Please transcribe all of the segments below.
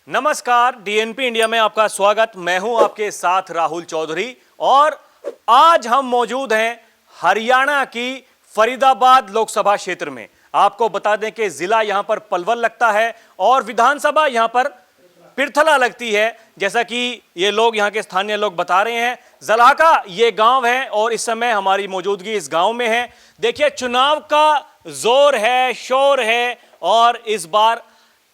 नमस्कार, DNP India में आपका स्वागत। मैं हूं आपके साथ राहुल चौधरी और आज हम मौजूद हैं हरियाणा की फरीदाबाद लोकसभा क्षेत्र में। आपको बता दें कि जिला यहां पर पलवल लगता है और विधानसभा यहां पर पिरथला लगती है। जैसा कि ये लोग यहां के स्थानीय लोग बता रहे हैं, जलाका ये गांव है और इस समय हमारी मौजूदगी इस गांव में है। देखिए, चुनाव का जोर है, शोर है और इस बार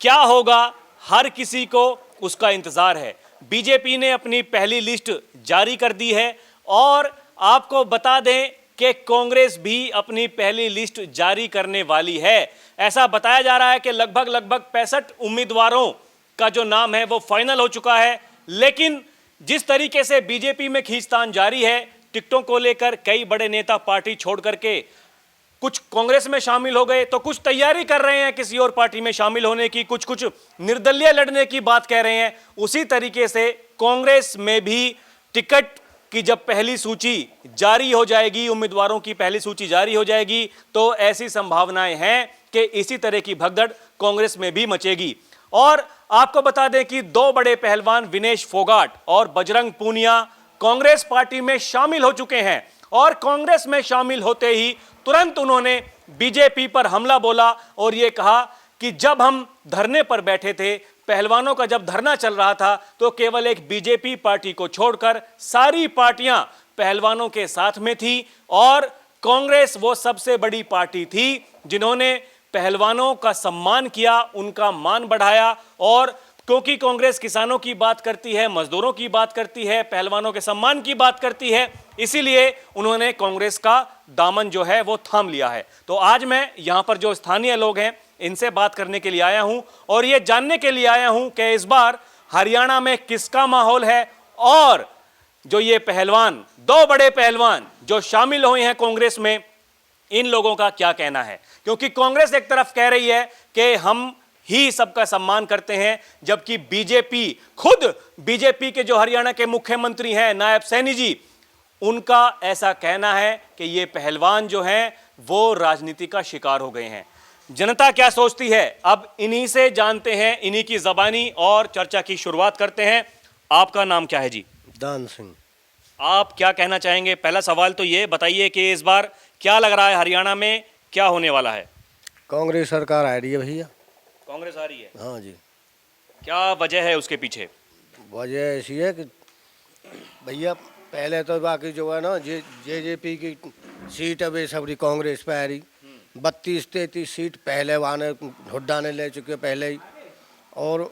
क्या होगा हर किसी को उसका इंतजार है। बीजेपी ने अपनी पहली लिस्ट जारी कर दी है और आपको बता दें कि कांग्रेस भी अपनी पहली लिस्ट जारी करने वाली है। ऐसा बताया जा रहा है कि लगभग 65 उम्मीदवारों का जो नाम है वो फाइनल हो चुका है। लेकिन जिस तरीके से बीजेपी में खींचतान जारी है, टिकटों को लेकर कई बड़े नेता पार्टी छोड़ करके कुछ कांग्रेस में शामिल हो गए, तो कुछ तैयारी कर रहे हैं किसी और पार्टी में शामिल होने की, कुछ निर्दलीय लड़ने की बात कह रहे हैं। उसी तरीके से कांग्रेस में भी टिकट की जब पहली सूची जारी हो जाएगी, उम्मीदवारों की पहली सूची जारी हो जाएगी, तो ऐसी संभावनाएं हैं कि इसी तरह की भगदड़ कांग्रेस में भी मचेगी। और आपको बता दें कि दो बड़े पहलवान विनेश फोगाट और बजरंग पूनिया कांग्रेस पार्टी में शामिल हो चुके हैं और कांग्रेस में शामिल होते ही तुरंत उन्होंने बीजेपी पर हमला बोला और यह कहा कि जब हम धरने पर बैठे थे, पहलवानों का जब धरना चल रहा था, तो केवल एक बीजेपी पार्टी को छोड़कर सारी पार्टियां पहलवानों के साथ में थी और कांग्रेस वो सबसे बड़ी पार्टी थी जिन्होंने पहलवानों का सम्मान किया, उनका मान बढ़ाया। और क्योंकि कांग्रेस किसानों की बात करती है, मजदूरों की बात करती है, पहलवानों के सम्मान की बात करती है, इसीलिए उन्होंने कांग्रेस का दामन जो है वो थाम लिया है। तो आज मैं यहां पर जो स्थानीय लोग हैं इनसे बात करने के लिए आया हूं और ये जानने के लिए आया हूं कि इस बार हरियाणा में किसका माहौल है और जो ये पहलवान, दो बड़े पहलवान जो शामिल हुए हैं कांग्रेस में, इन लोगों का क्या कहना है। क्योंकि कांग्रेस एक तरफ कह रही है कि हम ही सबका सम्मान करते हैं, जबकि बीजेपी, खुद बीजेपी के जो हरियाणा के मुख्यमंत्री हैं नायब सैनी जी, उनका ऐसा कहना है कि ये पहलवान जो हैं वो राजनीति का शिकार हो गए हैं। जनता क्या सोचती है, अब इन्हीं से जानते हैं, इन्हीं की जबानी और चर्चा की शुरुआत करते हैं। आपका नाम क्या है जी? दान सिंह। आप क्या कहना चाहेंगे? पहला सवाल तो ये बताइए कि इस बार क्या लग रहा है हरियाणा में क्या होने वाला है? कांग्रेस सरकार आ रही है भैया। कांग्रेस आ रही है? हाँ जी। क्या वजह है उसके पीछे? वजह ऐसी है कि भैया पहले तो बाकी जो है ना जेजेपी की सीट अब सबरी कांग्रेस पे आ रही। 32-33 सीट पहले वाने हुड्डा ने ले चुके पहले ही, और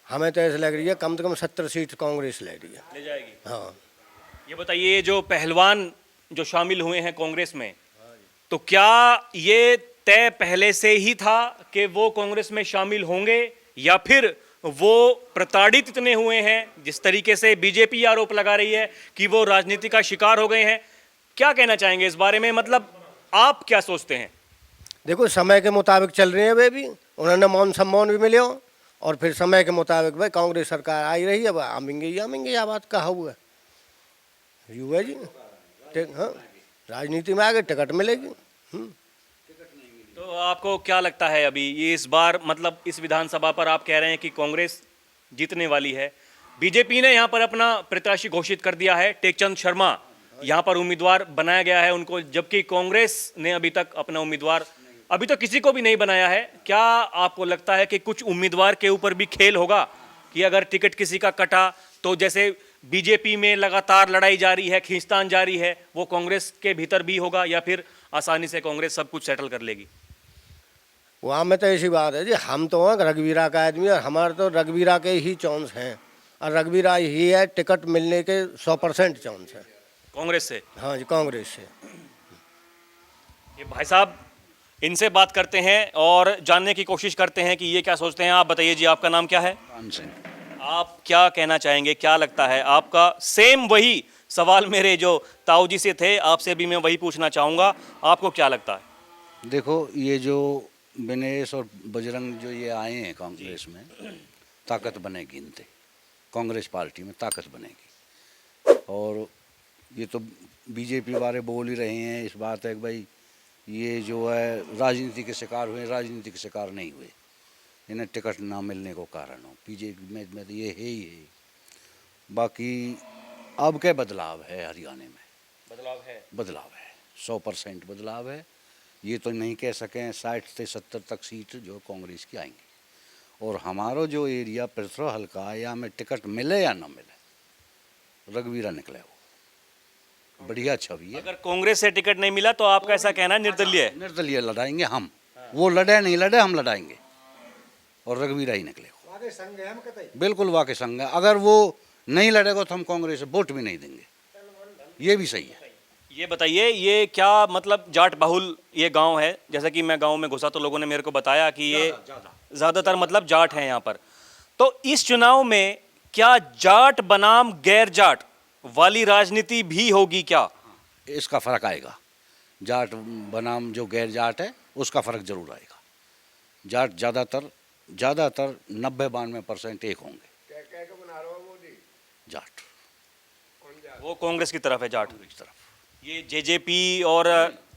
हमें तो ऐसे लग रही है कम से कम 70 सीट कांग्रेस ले रही है, ले जाएगी। हाँ। ये बताइए, जो पहलवान जो शामिल हुए हैं कांग्रेस में, तो क्या ये तय पहले से ही था कि वो कांग्रेस में शामिल होंगे या फिर वो प्रताड़ित इतने हुए हैं, जिस तरीके से बीजेपी आरोप लगा रही है कि वो राजनीति का शिकार हो गए हैं? क्या कहना चाहेंगे इस बारे में, मतलब आप क्या सोचते हैं? देखो, समय के मुताबिक चल रहे हैं वे भी, उन्होंने मान सम्मान भी मिले हो, और फिर समय के मुताबिक भाई कांग्रेस सरकार आई रही है, आमेंगे यह बात कहा हुआ है यू है जी। हाँ, राजनीति में आगे टिकट मिलेगी। तो आपको क्या लगता है अभी ये इस बार, मतलब इस विधानसभा पर आप कह रहे हैं कि कांग्रेस जीतने वाली है, बीजेपी ने यहाँ पर अपना प्रत्याशी घोषित कर दिया है, टेकचंद शर्मा यहाँ पर उम्मीदवार बनाया गया है उनको, जबकि कांग्रेस ने अभी तक अपना उम्मीदवार अभी तो किसी को भी नहीं बनाया है। क्या आपको लगता है कि कुछ उम्मीदवार के ऊपर भी खेल होगा कि अगर टिकट किसी का कटा तो जैसे बीजेपी में लगातार लड़ाई जारी है, खींचतान जारी है, वो कांग्रेस के भीतर भी होगा या फिर आसानी से कांग्रेस सब कुछ सेटल कर लेगी? वहाँ में तो ऐसी बात है जी, हम तो हैं रघुवीरा का आदमी और हमारे तो रघुवीरा के ही चांस हैं, और रघुवीरा ही है टिकट मिलने के 100% चांस है कांग्रेस से। हाँ जी, कांग्रेस से। ये भाई साहब, इनसे बात करते हैं और जानने की कोशिश करते हैं कि ये क्या सोचते हैं। आप बताइए जी, आपका नाम क्या है? राम सिंह। आप क्या कहना चाहेंगे, क्या लगता है आपका? सेम वही सवाल मेरे जो ताऊ जी से थे, आपसे भी मैं वही पूछना चाहूँगा, आपको क्या लगता है? देखो, ये जो विनेश और बजरंग जो ये आए हैं कांग्रेस में, ताकत बनेगी इनसे, कांग्रेस पार्टी में ताकत बनेगी। और ये तो बीजेपी वाले बोल ही रहे हैं, इस बात है कि भाई ये जो है राजनीति के शिकार हुए, राजनीति के शिकार नहीं हुए। इन्हें टिकट ना मिलने को कारण हो। बीजेपी में तो ये है ही है। बाकी अब क्या बदलाव है हरियाणा में? बदलाव है 100% बदलाव है। ये तो नहीं कह सकें 60 से 70 तक सीट जो कांग्रेस की आएंगी। और हमारा जो एरिया पिथौरा हल्का है, या में टिकट मिले या ना मिले, रघुवीरा निकले वो बढ़िया छवि है। अगर कांग्रेस से टिकट नहीं मिला तो आपका ऐसा कहना है निर्दलीय है? निर्दलीय लड़ाएंगे हम। वो लड़े नहीं लड़े, हम लड़ाएंगे और रघुवीरा ही निकले। बिल्कुल वाकई संग है। अगर वो नहीं लड़ेगा तो हम कांग्रेस से वोट भी नहीं देंगे। ये भी सही है। ये बताइए, ये क्या मतलब जाट बहुल ये गांव है? जैसा कि मैं गांव में घुसा तो लोगों ने मेरे को बताया कि ये ज़्यादातर मतलब जाट हैं यहाँ पर। तो इस चुनाव में क्या जाट बनाम गैर जाट वाली राजनीति भी होगी क्या? इसका फर्क आएगा। जाट बनाम जो गैर जाट है उसका फर्क जरूर आएगा। जाट ज़्यादातर 90-92% एक होंगे। जाट वो कांग्रेस की तरफ है, जाट की तरफ। ये जेजेपी और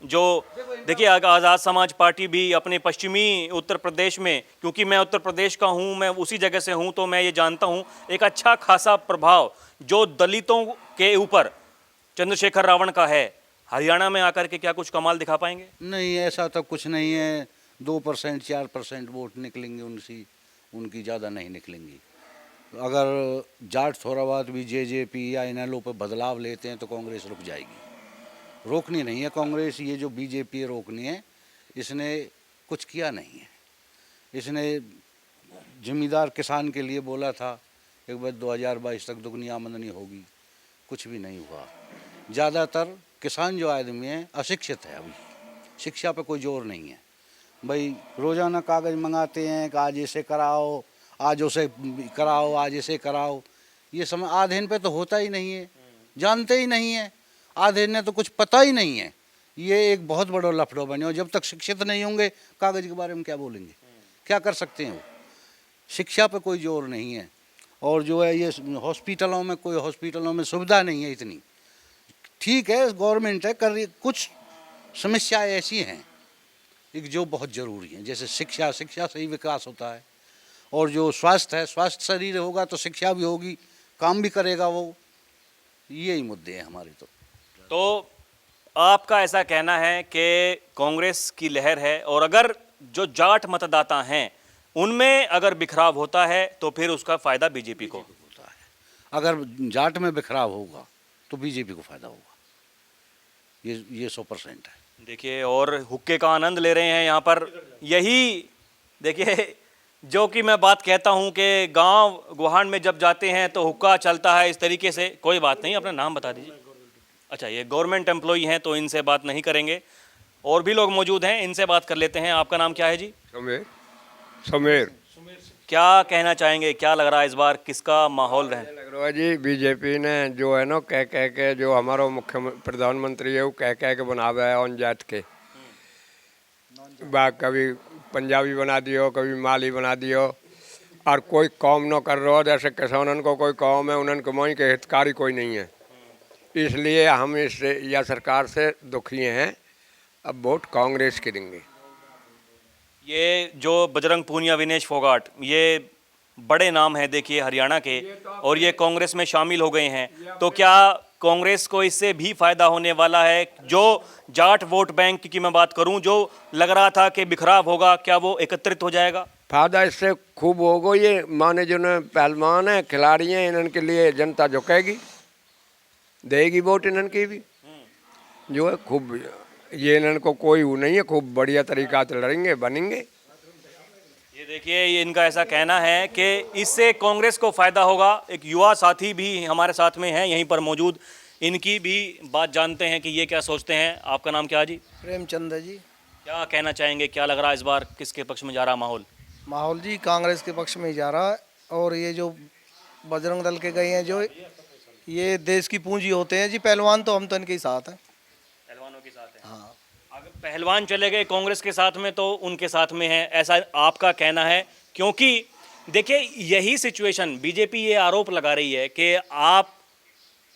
जो देखिए आज़ाद समाज पार्टी भी अपने पश्चिमी उत्तर प्रदेश में, क्योंकि मैं उत्तर प्रदेश का हूँ, मैं उसी जगह से हूँ, तो मैं ये जानता हूँ एक अच्छा खासा प्रभाव जो दलितों के ऊपर चंद्रशेखर रावण का है। हरियाणा में आकर के क्या कुछ कमाल दिखा पाएंगे? नहीं, ऐसा तो कुछ नहीं है। 2% 4% वोट निकलेंगे उनकी ज़्यादा नहीं निकलेंगी। अगर जाट थोराबाद भी जेजेपी या इनेलो पर बदलाव लेते हैं तो कांग्रेस रुक जाएगी। रोकनी नहीं है कांग्रेस। ये जो बीजेपी रोकनी है, इसने कुछ किया नहीं है। इसने जमींदार किसान के लिए बोला था एक बार 2022 तक दुगनी आमदनी होगी, कुछ भी नहीं हुआ। ज़्यादातर किसान जो आदमी है अशिक्षित है। अभी शिक्षा पे कोई जोर नहीं है। भाई रोज़ाना कागज़ मंगाते हैं कि आज इसे कराओ, आज उसे कराओ, आज इसे कराओ। ये समय आधे पे तो होता ही नहीं है, जानते ही नहीं है। आधे ने तो कुछ पता ही नहीं है। ये एक बहुत बड़ा लफड़ो बने। और जब तक शिक्षित नहीं होंगे कागज़ के बारे में क्या बोलेंगे, क्या कर सकते हैं वो? शिक्षा पे कोई जोर नहीं है। और जो है ये हॉस्पिटलों में सुविधा नहीं है इतनी। ठीक है, गवर्नमेंट है कर रही, कुछ समस्याएं ऐसी हैं एक जो बहुत ज़रूरी हैं। जैसे शिक्षा से ही विकास होता है। और जो स्वास्थ्य है, स्वास्थ्य शरीर होगा तो शिक्षा भी होगी, काम भी करेगा वो। यही मुद्दे हैं हमारे। तो आपका ऐसा कहना है कि कांग्रेस की लहर है, और अगर जो जाट मतदाता हैं उनमें अगर बिखराव होता है तो फिर उसका फायदा बीजेपी को होता है। अगर जाट में बिखराव होगा तो बीजेपी को फायदा होगा। ये 100% है। देखिए, और हुक्के का आनंद ले रहे हैं यहाँ पर। यही देखिए जो कि मैं बात कहता हूँ कि गांव गुहान में जब जाते हैं तो हुक्का चलता है इस तरीके से। कोई बात नहीं, अपना नाम बता दीजिए। अच्छा, ये गवर्नमेंट एम्प्लॉई हैं तो इनसे बात नहीं करेंगे। और भी लोग मौजूद हैं, इनसे बात कर लेते हैं। आपका नाम क्या है जी? समीर। क्या कहना चाहेंगे, क्या लग रहा है इस बार किसका माहौल रहे? लग रहा है जी बीजेपी ने जो है ना कह के जो हमारा प्रधानमंत्री है वो कह के बनावा है ऑन जात के। कभी पंजाबी बना दियो, कभी माली बना दियो, और कोई काम न कर रहा। जैसे किसानन को कोई काम है, उन्होंने कमाई के हितकारी कोई नहीं है। इसलिए हम इससे या सरकार से दुखी हैं। अब वोट कांग्रेस के देंगे। ये जो बजरंग पूनिया, विनेश फोगाट, ये बड़े नाम हैं देखिए हरियाणा के, और ये कांग्रेस में शामिल हो गए हैं। तो क्या कांग्रेस को इससे भी फायदा होने वाला है? जो जाट वोट बैंक की मैं बात करूं, जो लग रहा था कि बिखराव होगा, क्या वो एकत्रित हो जाएगा? फायदा इससे खूब होगा। ये माने जो न पहलवान है, खिलाड़ी हैं, इनके लिए जनता झुकेगी, देगी वोट इनकी भी। जो है खूब ये इनको कोई वो नहीं है, खूब बढ़िया तरीका से लड़ेंगे, बनेंगे। ये देखिए, ये इनका ऐसा कहना है कि इससे कांग्रेस को फायदा होगा। एक युवा साथी भी हमारे साथ में हैं यहीं पर मौजूद, इनकी भी बात जानते हैं कि ये क्या सोचते हैं। आपका नाम क्या है जी? प्रेमचंद है जी। क्या कहना चाहेंगे, क्या लग रहा है इस बार किसके पक्ष में जा रहा माहौल? माहौल जी कांग्रेस के पक्ष में ही जा रहा है। और ये जो बजरंग दल के गए हैं, जो ये देश की पूंजी होते हैं जी पहलवान, तो हम तो इनके ही साथ हैं। पहलवानों के साथ है। हाँ, अगर पहलवान चले गए कांग्रेस के साथ में तो उनके साथ में है, ऐसा आपका कहना है? क्योंकि देखिए यही सिचुएशन, बीजेपी ये आरोप लगा रही है कि आप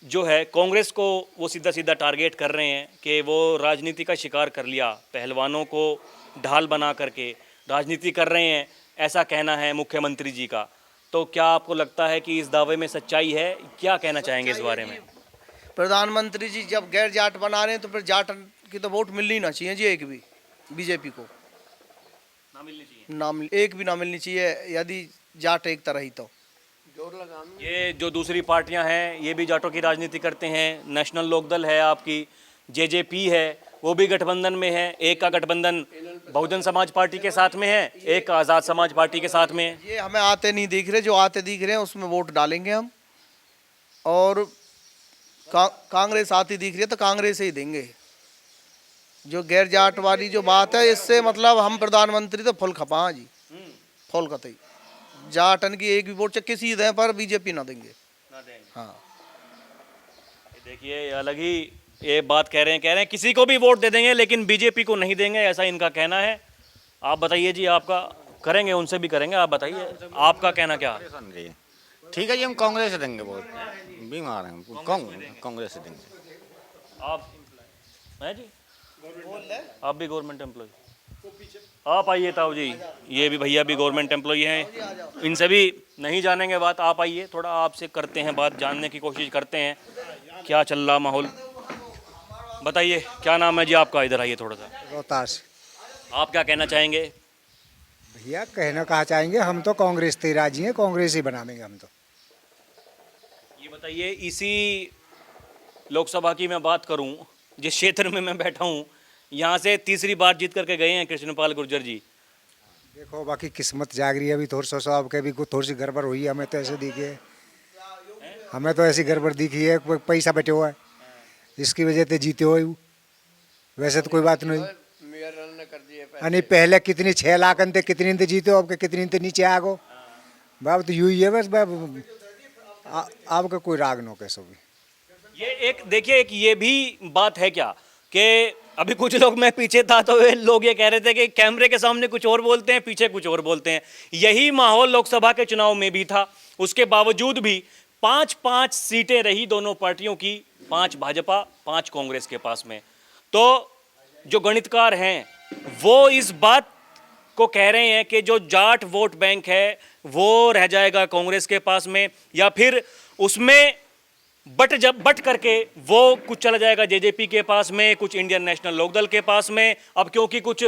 जो है कांग्रेस को वो सीधा सीधा टारगेट कर रहे हैं कि वो राजनीति का शिकार कर लिया, पहलवानों को ढाल बना करके। राजनीति कर रहे हैं, ऐसा कहना है मुख्यमंत्री जी का। तो क्या आपको लगता है कि इस दावे में सच्चाई है? क्या कहना चाहेंगे इस बारे में? प्रधानमंत्री जी जब गैर जाट बना रहे हैं तो फिर जाट की तो वोट मिलनी ना चाहिए जी, एक भी बीजेपी को ना मिलनी चाहिए। ना एक भी ना मिलनी चाहिए यदि जाट एक तरह ही तो। ये जो दूसरी पार्टियां हैं ये भी जाटों की राजनीति करते हैं। नेशनल लोकदल है आपकी, जेजेपी है, वो भी गठबंधन में है। एक का गठबंधन बहुजन समाज पार्टी के साथ में है, एक का आज़ाद समाज पार्टी के साथ में है। ये हमें आते नहीं दिख रहे, जो आते दिख रहे हैं उसमें वोट डालेंगे हम। और कांग्रेस आती दिख रही है तो कांग्रेस ही देंगे। जो गैर जाट वाली जो बात है, इससे मतलब हम प्रधानमंत्री तो फुल खपा जी, फुल कतई। जाटन की एक भी वोट चक्के सीधे हैं पर बीजेपी ना देंगे। हाँ देखिए अलग ही ये बात कह रहे हैं किसी को भी वोट दे देंगे लेकिन बीजेपी को नहीं देंगे, ऐसा इनका कहना है। आप बताइए जी, आपका करेंगे, उनसे भी करेंगे, आप बताइए आपका कहना क्या है? ठीक है जी, हम कांग्रेस से देंगे वोट, बीमार हैं, कांग्रेस से देंगे। आप हैं जी, आप भी गवर्नमेंट एम्प्लॉय? आप आइए ताऊ जी, ये भी भैया भी गवर्नमेंट एम्प्लॉय हैं, इनसे भी नहीं जानेंगे बात। आप आइए, थोड़ा आपसे करते हैं बात, जानने की कोशिश करते हैं क्या चल रहा माहौल। बताइए क्या नाम है जी आपका? इधर आइए थोड़ा सा। रोहतास। आप क्या कहना चाहेंगे? भैया कहना कहा चाहेंगे, हम तो कांग्रेस से राजी हैं, कांग्रेस ही बना देंगे हम तो। ये बताइए, इसी लोकसभा की मैं बात करूं, जिस क्षेत्र में मैं बैठा हूं, यहाँ से तीसरी बार जीत करके गए हैं कृष्णपाल गुर्जर जी। देखो बाकी किस्मत जाग रही है, अभी थोड़ा सा आपके भी थोड़ी सी गड़बड़ हुई है, हमें तो ऐसे दिखी है, हमें तो ऐसी गड़बड़ दिखी है, कोई पैसा बैठे हुआ है जिसकी वजह से जीते हो। वैसे तो कोई बात नहीं। यानी पहले कितनी 6 लाख थे, कितनी थे जीते हो, आपके कितनी थे नीचे आ गो बाब, तो यूँ ही है बस बाब, आपका कोई राग नो कैसो भी। ये एक देखिए, एक ये भी बात है क्या कि अभी कुछ लोग, मैं पीछे था तो वे लोग ये कह रहे थे कि कैमरे के सामने कुछ और बोलते हैं, पीछे कुछ और बोलते हैं। यही माहौल लोकसभा के चुनाव में भी था। उसके बावजूद भी 5-5 सीटें रही दोनों पार्टियों की, 5 भाजपा 5 कांग्रेस के पास में। तो जो गणितकार हैं वो इस बात को कह रहे हैं कि जो जाट वोट बैंक है वो रह जाएगा कांग्रेस के पास में, या फिर उसमें बट करके वो कुछ चला जाएगा जेजेपी के पास में, कुछ इंडियन नेशनल लोकदल के पास में। अब क्योंकि कुछ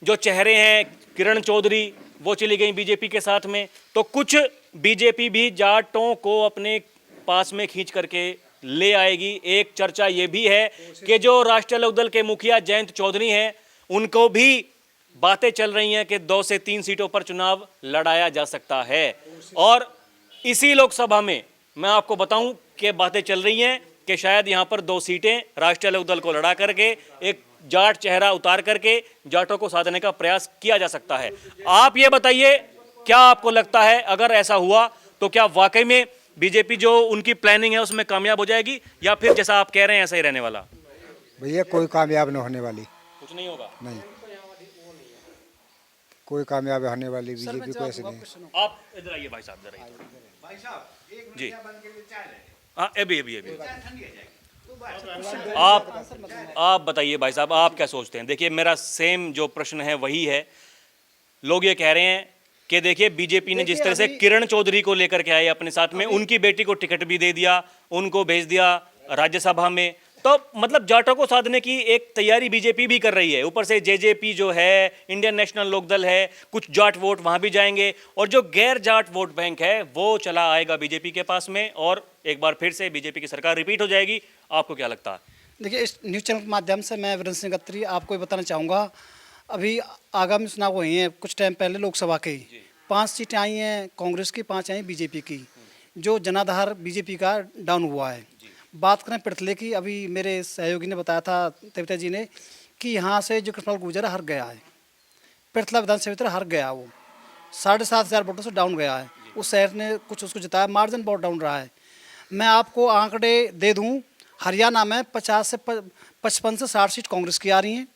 जो चेहरे हैं, किरण चौधरी वो चली गई बीजेपी के साथ में, तो कुछ बीजेपी भी जाटों को अपने पास में खींच करके ले आएगी। एक चर्चा ये भी है कि जो राष्ट्रीय लोकदल के मुखिया जयंत चौधरी हैं, उनको भी बातें चल रही हैं कि 2 से 3 सीटों पर चुनाव लड़ाया जा सकता है। और इसी लोकसभा में मैं आपको बताऊं कि बातें चल रही हैं कि शायद यहां पर 2 सीटें राष्ट्रीय लोकदल को लड़ा करके एक जाट चेहरा उतार करके जाटों को साधने का प्रयास किया जा सकता है। आप ये बताइए, क्या आपको लगता है अगर ऐसा हुआ तो क्या वाकई में बीजेपी जो उनकी प्लानिंग है उसमें कामयाब हो जाएगी, या फिर जैसा आप कह रहे हैं ऐसा ही रहने वाला? भैया कोई कामयाब न होने वाली, कुछ नहीं होगा। नहीं कोई कामयाब होने वाली बीजेपी को ऐसे नहीं। आप इधर आइए भाई साहब, इधर आइए जी। हाँ, अभी आप बताइए भाई साहब, आप क्या सोचते हैं? देखिए मेरा सेम जो प्रश्न है वही है। लोग ये कह रहे हैं कि देखिए बीजेपी ने जिस तरह से किरण चौधरी को लेकर के आए अपने साथ में, उनकी बेटी को टिकट भी दे दिया, उनको भेज दिया राज्यसभा में, तो मतलब जाटों को साधने की एक तैयारी बीजेपी भी कर रही है। ऊपर से जेजेपी जो है, इंडियन नेशनल लोकदल है, कुछ जाट वोट वहां भी जाएंगे, और जो गैर जाट वोट बैंक है वो चला आएगा बीजेपी के पास में, और एक बार फिर से बीजेपी की सरकार रिपीट हो जाएगी। आपको क्या लगता है? देखिए, इस न्यूज़ चैनल के माध्यम से मैं वीरेंद्र सिंह खत्री आपको ये बताना चाहूँगा, अभी आगामी चुनाव हुए हैं कुछ टाइम पहले लोकसभा के, 5 सीटें आई हैं कांग्रेस की, 5 आई बीजेपी की। जो जनाधार बीजेपी का डाउन हुआ है। बात करें पिरथले की, अभी मेरे सहयोगी ने बताया था, देवता जी ने, कि यहाँ से जो कृष्णपाल गुर्जर हार गया है, पिरथला विधानसभा क्षेत्र हार गया, वो 7,500 वोटों से डाउन गया है। उस शहर ने कुछ उसको जिताया, मार्जिन बहुत डाउन रहा है। मैं आपको आंकड़े दे दूं, हरियाणा में 50 से 55 से 60 सीट कांग्रेस की आ रही हैं,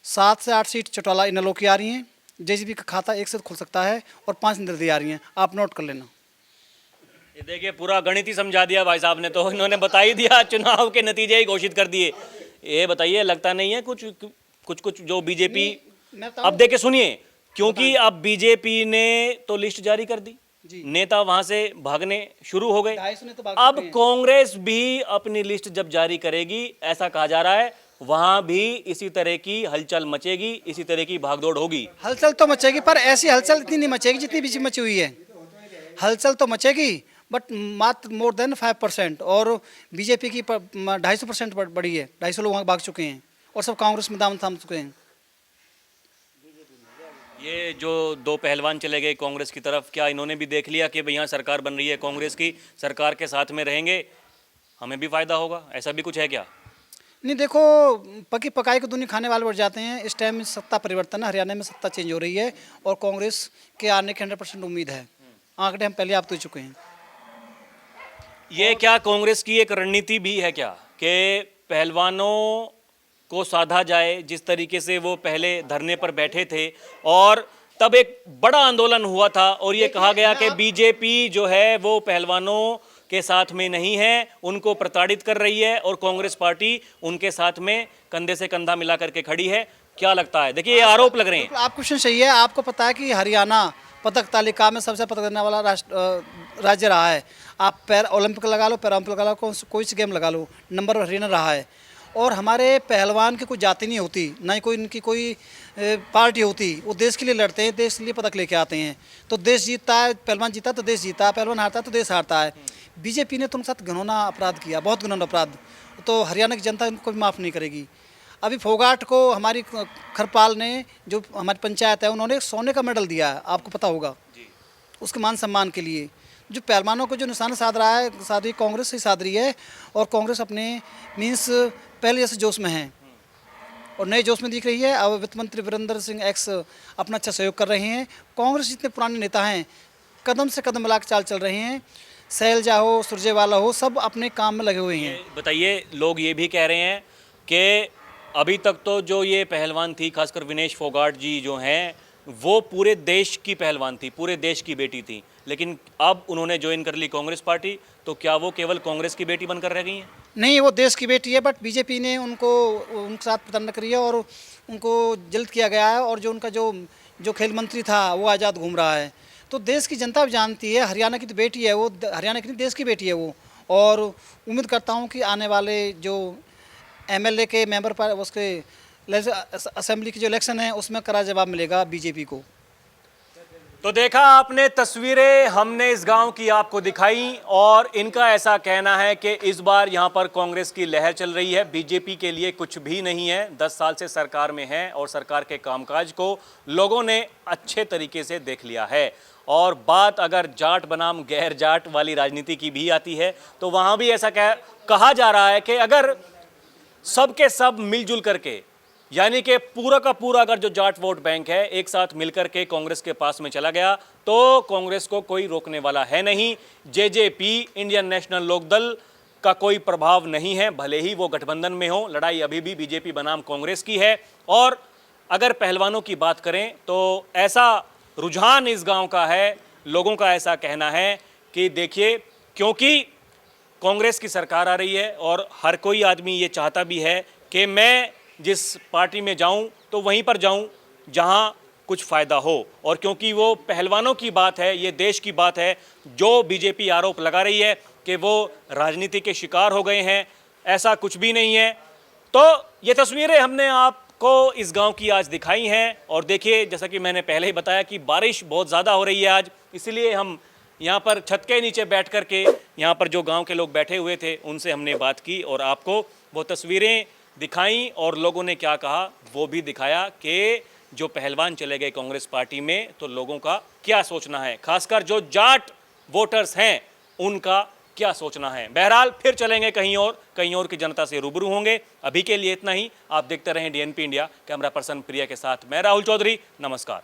7 से 8 सीट चौटाला इनेलो की आ रही हैं, जेजेपी का खाता 1 से खुल सकता है, और 5 निर्दलीय आ रही हैं। आप नोट कर लेना। ये देखिए पूरा गणित ही समझा दिया भाई साहब ने, तो इन्होंने बता ही दिया, चुनाव के नतीजे ही घोषित कर दिए। ये बताइए, लगता नहीं है कुछ जो बीजेपी, अब देखिए सुनिए, क्योंकि अब बीजेपी ने तो लिस्ट जारी कर दी, नेता वहां से भागने शुरू हो गए। 250 ने तो भाग अब चुके हैं। कांग्रेस भी अपनी लिस्ट जब जारी करेगी, ऐसा कहा जा रहा है, वहां भी इसी तरह की हलचल मचेगी, इसी तरह की भागदौड़ होगी। हलचल तो मचेगी, पर ऐसी हलचल इतनी नहीं मचेगी जितनी बीच में मची हुई है। हलचल तो मचेगी, बट मात्र मोर देन 5%, और बीजेपी की 250% बढ़ी है। 250 लोग वहाँ भाग चुके हैं और सब कांग्रेस में दाम थाम चुके हैं। ये जो दो पहलवान चले गए कांग्रेस की तरफ, क्या इन्होंने भी देख लिया कि भाई यहाँ सरकार बन रही है कांग्रेस की, सरकार के साथ में रहेंगे, हमें भी फायदा होगा, ऐसा भी कुछ है क्या? नहीं, देखो, पकी पकाई को दुनिया खाने वाले बढ़ जाते हैं। इस टाइम में सत्ता परिवर्तन है, हरियाणा में सत्ता चेंज हो रही है और कांग्रेस के आने की 100% उम्मीद है। आंकड़े हम पहले आप तो चुके हैं। ये क्या कांग्रेस की एक रणनीति भी है क्या कि पहलवानों को साधा जाए? जिस तरीके से वो पहले धरने पर बैठे थे और तब एक बड़ा आंदोलन हुआ था और ये कहा गया कि बीजेपी जो है वो पहलवानों के साथ में नहीं है, उनको प्रताड़ित कर रही है और कांग्रेस पार्टी उनके साथ में कंधे से कंधा मिला करके खड़ी है। क्या लगता है? देखिए, ये आरोप लग रहे हैं। आप क्वेश्चन सही है। आपको पता है कि हरियाणा पदक तालिका में सबसे पदक देने वाला राज्य रहा है। आप ओलंपिक लगा लो, पैरा ओलंपिक लगा लो, कोई सी गेम लगा लो, नंबर हरियाणा रहा है। और हमारे पहलवान की कोई जाति नहीं होती, ना ही कोई इनकी कोई पार्टी होती। वो देश के लिए लड़ते हैं, देश के लिए पदक लेके आते हैं। तो देश जीतता है, पहलवान जीता तो देश जीता है, पहलवान हारता है तो देश हारता है। बीजेपी ने तो उनके साथ घिनौना अपराध किया, बहुत घिनौना अपराध। तो हरियाणा की जनता इनको भी माफ़ नहीं करेगी। अभी फोगाट को हमारी खरपाल ने, जो हमारी पंचायत है, उन्होंने सोने का मेडल दिया है, आपको पता होगा, उसके मान सम्मान के लिए। जो पहलवानों को जो निशाना साध रहा है, साध रही कांग्रेस ही साध रही है। और कांग्रेस अपने मीन्स पहले जैसे जोश में है और नए जोश में दिख रही है। अब वित्त मंत्री वीरेंद्र सिंह एक्स अपना अच्छा सहयोग कर रहे हैं। कांग्रेस जितने पुराने नेता हैं कदम से कदम मिला के चाल चल रहे हैं। सैलजा हो, सुरजेवाला हो, सब अपने काम में लगे हुए हैं। बताइए, लोग ये भी कह रहे हैं कि अभी तक तो जो ये पहलवान थी, खासकर विनेश फोगाट जी जो हैं, वो पूरे देश की पहलवान थी, पूरे देश की बेटी थी, लेकिन अब उन्होंने ज्वाइन कर ली कांग्रेस पार्टी। तो क्या वो केवल कांग्रेस की बेटी बनकर रह गई हैं? नहीं, वो देश की बेटी है, बट बीजेपी ने उनको उनके साथ प्रताड़ना करी है और उनको जल्द किया गया है। और जो उनका जो खेल मंत्री था वो आज़ाद घूम रहा है। तो देश की जनता भी जानती है, हरियाणा की तो बेटी है वो, हरियाणा की नहीं देश की बेटी है वो। और उम्मीद करता हूँ कि आने वाले जो एमएलए के मेंबर पर उसके असेंबली की जो इलेक्शन है उसमें कड़ा जवाब मिलेगा बीजेपी को। तो देखा आपने, तस्वीरें हमने इस गांव की आपको दिखाई और इनका ऐसा कहना है कि इस बार यहां पर कांग्रेस की लहर चल रही है, बीजेपी के लिए कुछ भी नहीं है। 10 साल से सरकार में है और सरकार के कामकाज को लोगों ने अच्छे तरीके से देख लिया है। और बात अगर जाट बनाम गैर जाट वाली राजनीति की भी आती है तो वहां भी ऐसा कहा जा रहा है कि अगर सब के सब मिलजुल करके, यानी कि पूरा का पूरा अगर जो जाट वोट बैंक है एक साथ मिलकर के कांग्रेस के पास में चला गया तो कांग्रेस को कोई रोकने वाला है नहीं। जेजेपी, इंडियन नेशनल लोकदल का कोई प्रभाव नहीं है, भले ही वो गठबंधन में हो, लड़ाई अभी भी बीजेपी बनाम कांग्रेस की है। और अगर पहलवानों की बात करें तो ऐसा रुझान इस गांव का है, लोगों का ऐसा कहना है कि देखिए, क्योंकि कांग्रेस की सरकार आ रही है और हर कोई आदमी ये चाहता भी है कि मैं जिस पार्टी में जाऊं तो वहीं पर जाऊं जहां कुछ फ़ायदा हो। और क्योंकि वो पहलवानों की बात है, ये देश की बात है, जो बीजेपी आरोप लगा रही है कि वो राजनीति के शिकार हो गए हैं, ऐसा कुछ भी नहीं है। तो ये तस्वीरें हमने आपको इस गांव की आज दिखाई हैं। और देखिए, जैसा कि मैंने पहले ही बताया कि बारिश बहुत ज़्यादा हो रही है आज, इसलिए हम यहाँ पर छत के नीचे बैठ कर के यहाँ पर जो गांव के लोग बैठे हुए थे उनसे हमने बात की और आपको वो तस्वीरें दिखाई और लोगों ने क्या कहा वो भी दिखाया कि जो पहलवान चले गए कांग्रेस पार्टी में तो लोगों का क्या सोचना है, खासकर जो जाट वोटर्स हैं उनका क्या सोचना है। बहरहाल फिर चलेंगे कहीं और की जनता से रूबरू होंगे। अभी के लिए इतना ही। आप देखते रहें डीएनपी इंडिया। कैमरा पर्सन प्रिया के साथ मैं राहुल चौधरी। नमस्कार।